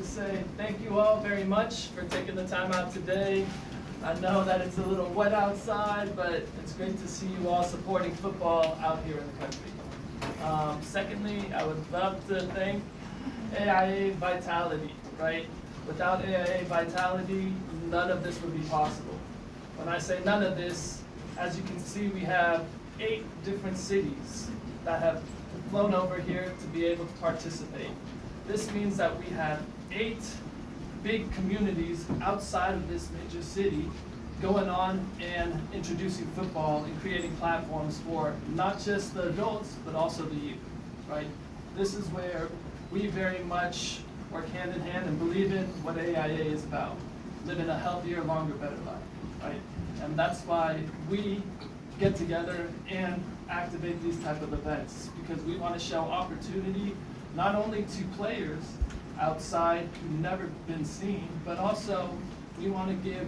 say thank you all very much for taking the time out today. I know that it's a little wet outside, but it's great to see you all supporting football out here in the country. Secondly, I would love to thank AIA Vitality, right? Without AIA Vitality, none of this would be possible. When I say none of this, as you can see, we have 8 different cities that have flown over here to be able to participate. This means that we have 8 big communities outside of this major city going on and introducing football and creating platforms for not just the adults, but also the youth, right? This is where we very much work hand in hand and believe in what AIA is about, living a healthier, longer, better life, right? And that's why we get together and activate these type of events, because we want to show opportunity not only to players outside who've never been seen, but also we want to give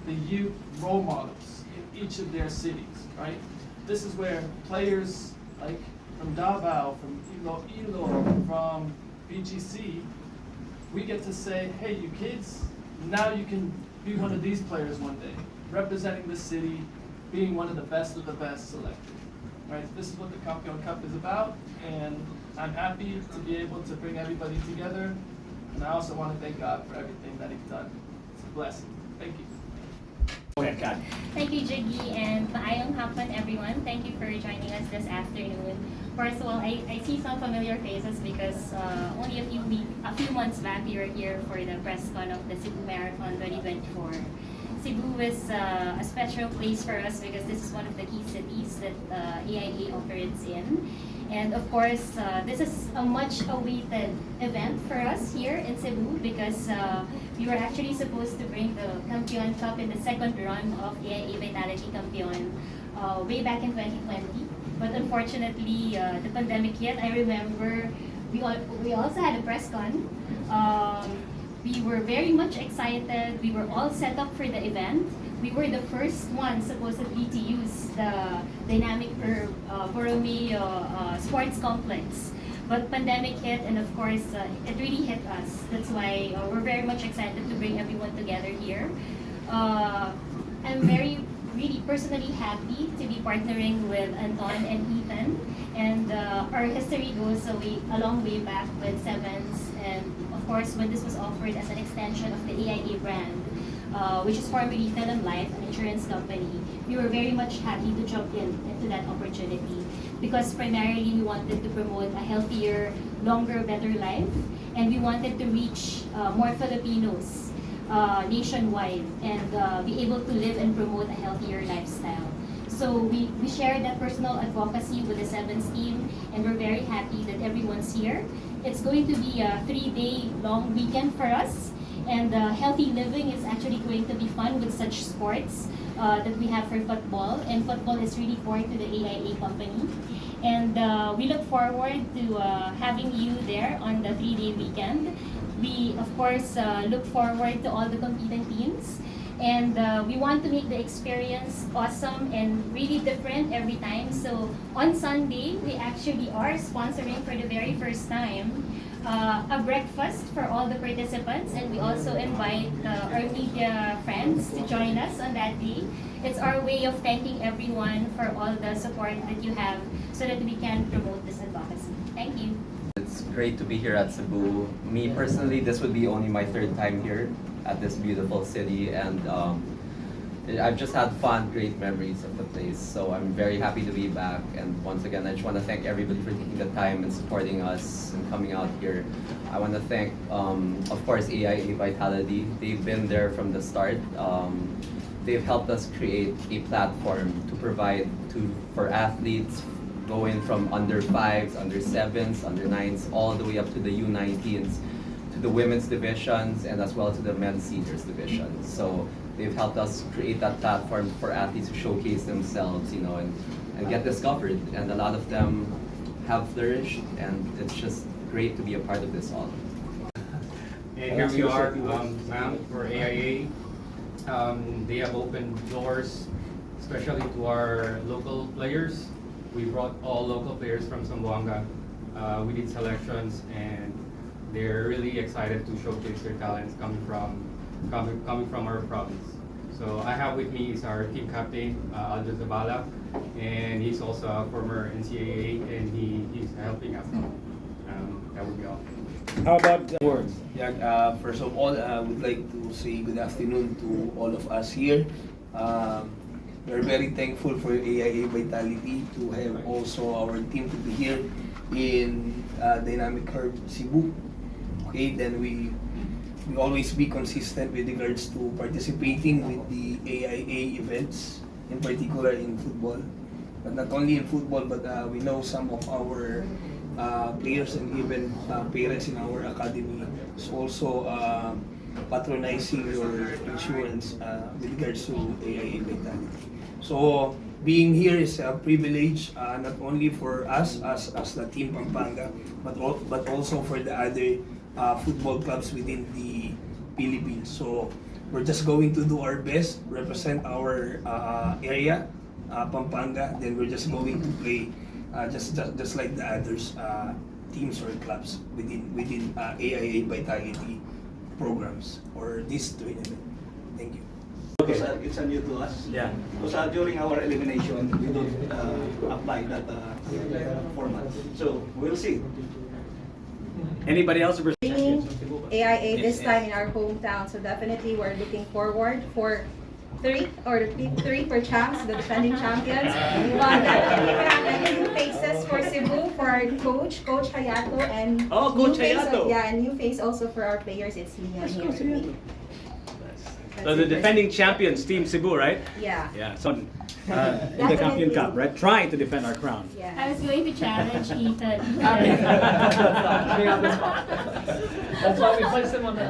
the youth role models in each of their cities, right? This is where players like from Davao, from Ilo-Ilo, from BGC, we get to say, hey, you kids, now you can be one of these players one day, representing the city, being one of the best selected, right? This is what the Kampeon Cup is about, and I'm happy to be able to bring everybody together, and I also want to thank God for everything that He's done. It's a blessing. Thank you. Go ahead, Kat. Thank you, Jiggy, and maayong hapon, everyone. Thank you for joining us this afternoon. First of all, I see some familiar faces because only a few months back we were here for the press con of the Cebu Marathon 2024. Cebu is a special place for us because this is one of the key cities that AIA operates in. And of course, this is a much awaited event for us here in Cebu because we were actually supposed to bring the Kampeon Cup in the second run of AIA Vitality Kampeon way back in 2020. But unfortunately, the pandemic hit. I remember we also had a press con. We were very much excited. We were all set up for the event. We were the first ones supposedly to use the dynamic Borromeo sports complex. But pandemic hit, and of course, it really hit us. That's why we're very much excited to bring everyone together here. I'm really personally happy to be partnering with Anton and Ethan. And our history goes a long way back with Sevens. And of course, when this was offered as an extension of the AIA brand, which is formerly Film Life, an insurance company, we were very much happy to jump into that opportunity because primarily we wanted to promote a healthier, longer, better life, and we wanted to reach more Filipinos nationwide and be able to live and promote a healthier lifestyle. So we shared that personal advocacy with the Sevens team, and we're very happy that everyone's here. It's going to be a 3-day long weekend for us, and healthy living is actually going to be fun with such sports that we have for football, and football is really core to the AIA company. And we look forward to having you there on the 3-day weekend. We, of course, look forward to all the competing teams. And we want to make the experience awesome and really different every time. So on Sunday, we actually are sponsoring for the very first time a breakfast for all the participants. And we also invite our media friends to join us on that day. It's our way of thanking everyone for all the support that you have so that we can promote this advocacy. Thank you. It's great to be here at Cebu. Me personally, this would be only my 3rd time here at this beautiful city, and I've just had fun, great memories of the place. So I'm very happy to be back. And once again, I just want to thank everybody for taking the time and supporting us and coming out here. I want to thank, of course, AIA Vitality. They've been there from the start. They've helped us create a platform to provide for athletes going from under 5s, under 7s, under 9s, all the way up to the U19s, to the women's divisions, and as well to the men's seniors divisions. So they've helped us create that platform for athletes to showcase themselves, and get discovered. And a lot of them have flourished, and it's just great to be a part of this all. And here we are, ma'am, for AIA. They have opened doors, especially to our local players. We brought all local players from Zamboanga. We did selections, and they're really excited to showcase their talents coming from our province. So I have with me is our team captain, Aljo Zabala, and he's also a former NCAA, and he's helping us. That would be all. How about the words? Yeah, first of all, I would like to say good afternoon to all of us here. We're very thankful for AIA Vitality to have also our team to be here in Dynamic Curve Cebu. Okay, then we always be consistent with regards to participating with the AIA events, in particular in football. But not only in football, but we know some of our players and even parents in our academy is also patronizing your insurance with regards to AIA Vitality. So being here is a privilege not only for us as the team Pampanga, but also for the other football clubs within the Philippines. So we're just going to do our best, represent our area, Pampanga. Then we're just going to play just like the others teams or clubs within AIA Vitality programs or this tournament. Thank you. Because it's a new to us. Yeah. Because during our elimination, we don't apply that format. So we'll see. Anybody else? Bringing AIA this time in our hometown, so definitely we're looking forward for three for champs, the defending champions. But definitely we have many new faces for Cebu, for our Coach Hayato, and Coach new face Hayato. and new face also for our players. It's Leon here with me. So the defending champions, Team Cebu, right? Yeah. Yeah. So in the Kampeon Cup, right? Trying to defend our crown. Yeah. I was going to challenge Ethan. That's why we placed him on the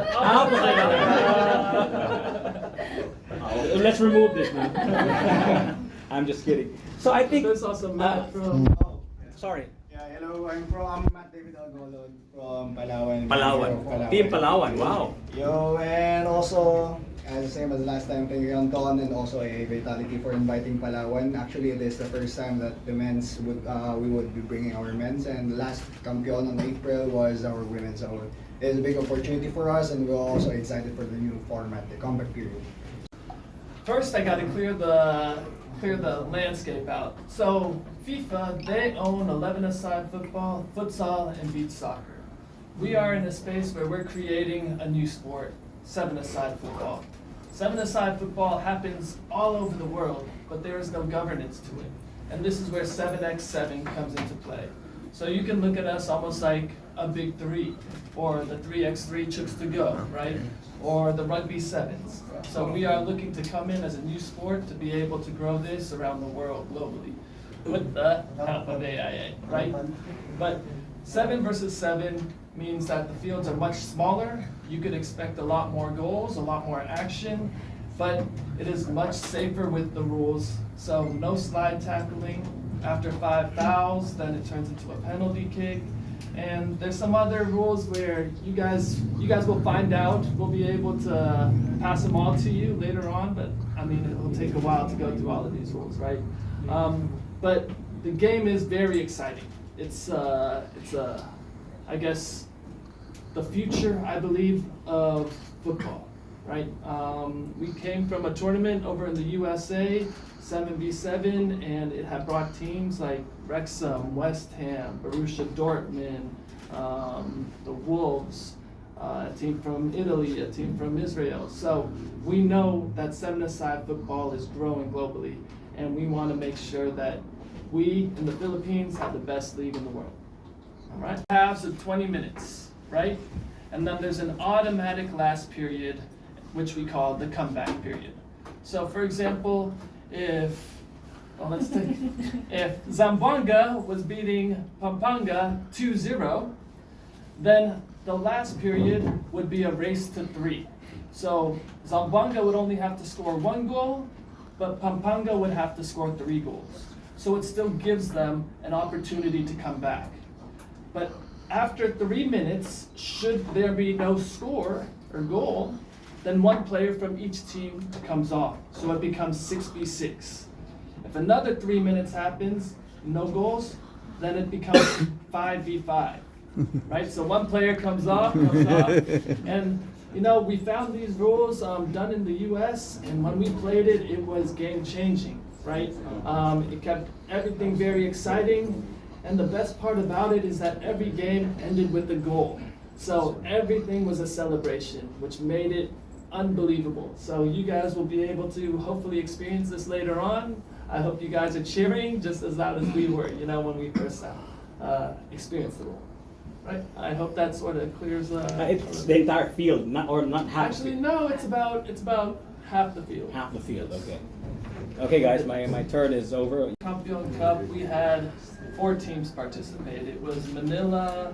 Let's remove this, man. I'm just kidding. So I think. There's also Matt from. Sorry. Yeah, hello. I'm Matt David Algolod from Palawan. Palawan. Team Palawan. Wow. Yo, and also, as the same as last time, thank you Anton and also AIA Vitality for inviting Palawan. Actually, it is the first time that the men's we would be bringing our men's, and last Kampeon on April was our women's. So it's a big opportunity for us, and we're also excited for the new format, the comeback period. First, I got to clear the landscape out. So FIFA, they own 11-a-side football, futsal, and beach soccer. We are in a space where we're creating a new sport, 7-a-side football. 7-a-side football happens all over the world, but there is no governance to it. And this is where 7x7 comes into play. So you can look at us almost like a big three, or the 3x3 chooks to go, right? Or the rugby sevens. So we are looking to come in as a new sport to be able to grow this around the world globally with the help of AIA, right? But 7 versus 7 means that the fields are much smaller. You could expect a lot more goals, a lot more action, but it is much safer with the rules. So no slide tackling after 5 fouls, then it turns into a penalty kick. And there's some other rules where you guys will find out. We'll be able to pass them all to you later on, but I mean, it will take a while to go through all of these rules, right? But the game is very exciting. It's I guess, the future, I believe, of football, right? We came from a tournament over in the USA, 7v7, and it had brought teams like Wrexham, West Ham, Borussia Dortmund, the Wolves, a team from Italy, a team from Israel. So we know that 7-a-side football is growing globally, and we want to make sure that we in the Philippines have the best league in the world. All right? Halves of 20 minutes, right? And then there's an automatic last period, which we call the comeback period. So for example, if Zamboanga was beating Pampanga 2-0, then the last period would be a race to 3. So Zamboanga would only have to score 1 goal, but Pampanga would have to score 3 goals. So it still gives them an opportunity to come back. But after 3 minutes, should there be no score or goal, then one player from each team comes off. So it becomes 6v6. If another 3 minutes happens, no goals, then it becomes 5v5. right? So one player comes off, and you know, we found these rules done in the U.S. and when we played it, it was game changing, right? It kept everything very exciting, and the best part about it is that every game ended with a goal. So everything was a celebration, which made it unbelievable. So you guys will be able to hopefully experience this later on. I hope you guys are cheering just as loud as we were, you know, when we first experienced the role. Right? I hope that sort of clears. It's the entire field, not half. Actually, no. It's about half the field. Half the field. Okay. Okay, guys, my turn is over. Kampeon Cup, we had 4 teams participate. It was Manila,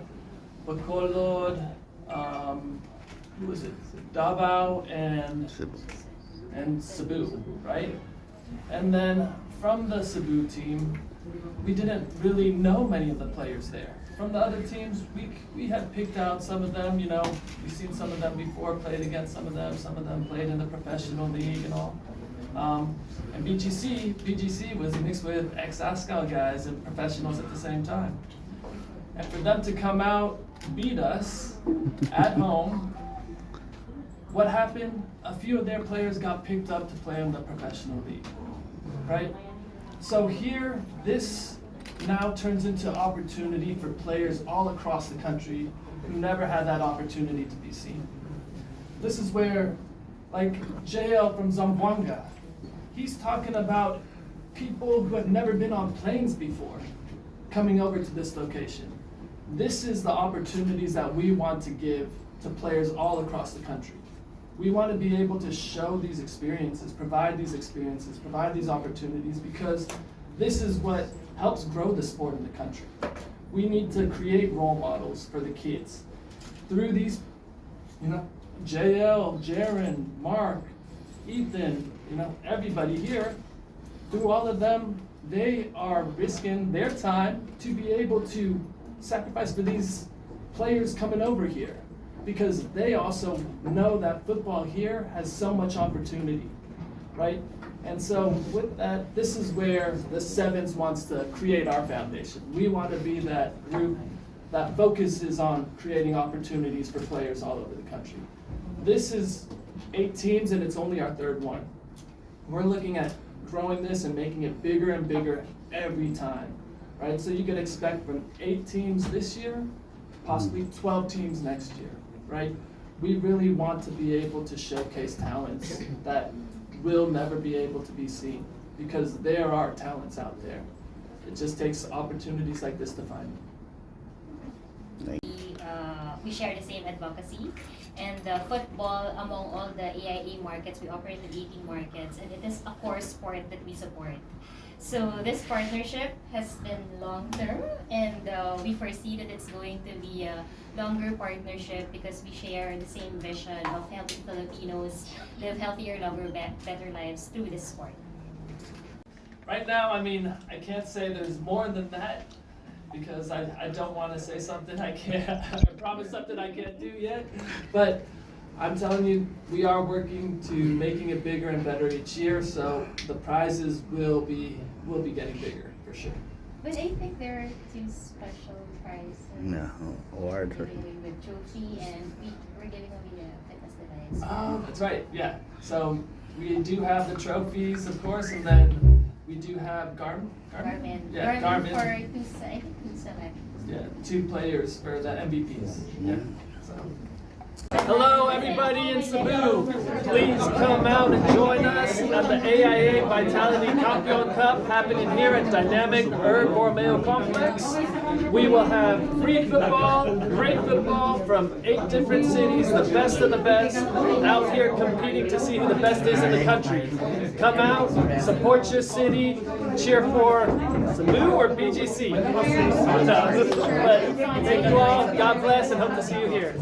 Bacolod, who was it? Davao and Cebu, right? And then from the Cebu team, we didn't really know many of the players there. From the other teams, we had picked out some of them, you know, we've seen some of them before, played against some of them played in the professional league and all. And BGC was mixed with ex-ASCAL guys and professionals at the same time. And for them to come out, beat us at home, what happened? A few of their players got picked up to play in the professional league, right? So here, this now turns into opportunity for players all across the country who never had that opportunity to be seen. This is where, like JL from Zamboanga, he's talking about people who have never been on planes before coming over to this location. This is the opportunities that we want to give to players all across the country. We want to be able to show these experiences, provide these opportunities, because this is what helps grow the sport in the country. We need to create role models for the kids. Through these, you know, JL, Jaron, Mark, Ethan, you know, everybody here, through all of them, they are risking their time to be able to sacrifice for these players coming over here, because they also know that football here has so much opportunity, right? And so with that, this is where the Sevens wants to create our foundation. We want to be that group that focuses on creating opportunities for players all over the country. This is 8 teams and it's only our 3rd one. We're looking at growing this and making it bigger and bigger every time, right? So you can expect from 8 teams this year, possibly 12 teams next year, right? We really want to be able to showcase talents that will never be able to be seen, because there are talents out there. It just takes opportunities like this to find them. We share the same advocacy, and football, among all the AIA markets, we operate in 18 markets, and it is a core sport that we support. So this partnership has been long-term, and we foresee that it's going to be a longer partnership because we share the same vision of helping Filipinos live healthier, longer, better lives through this sport. Right now, I mean, I can't say there's more than that, because I don't want to say something I can't, I promise something I can't do yet, but I'm telling you, we are working to making it bigger and better each year, so the prizes will be getting bigger for sure. But I think there are 2 special prizes. No, award. We're giving away with trophy, and we're giving away a fitness device. Oh, that's right, yeah. So we do have the trophies, of course, and then we do have Garmin? Yeah, Garmin. For I think 2 selections. Yeah, 2 players for the MVPs. Yeah. So. Hello everybody in Cebu. Please come out and join us at the AIA Vitality Kampeon Cup happening here at dynamic Borromeo complex. We will have free football, great football from 8 different cities, the best of the best, out here competing to see who the best is in the country. Come out, support your city, cheer for Cebu or BGC. But thank you all, God bless, and hope to see you here.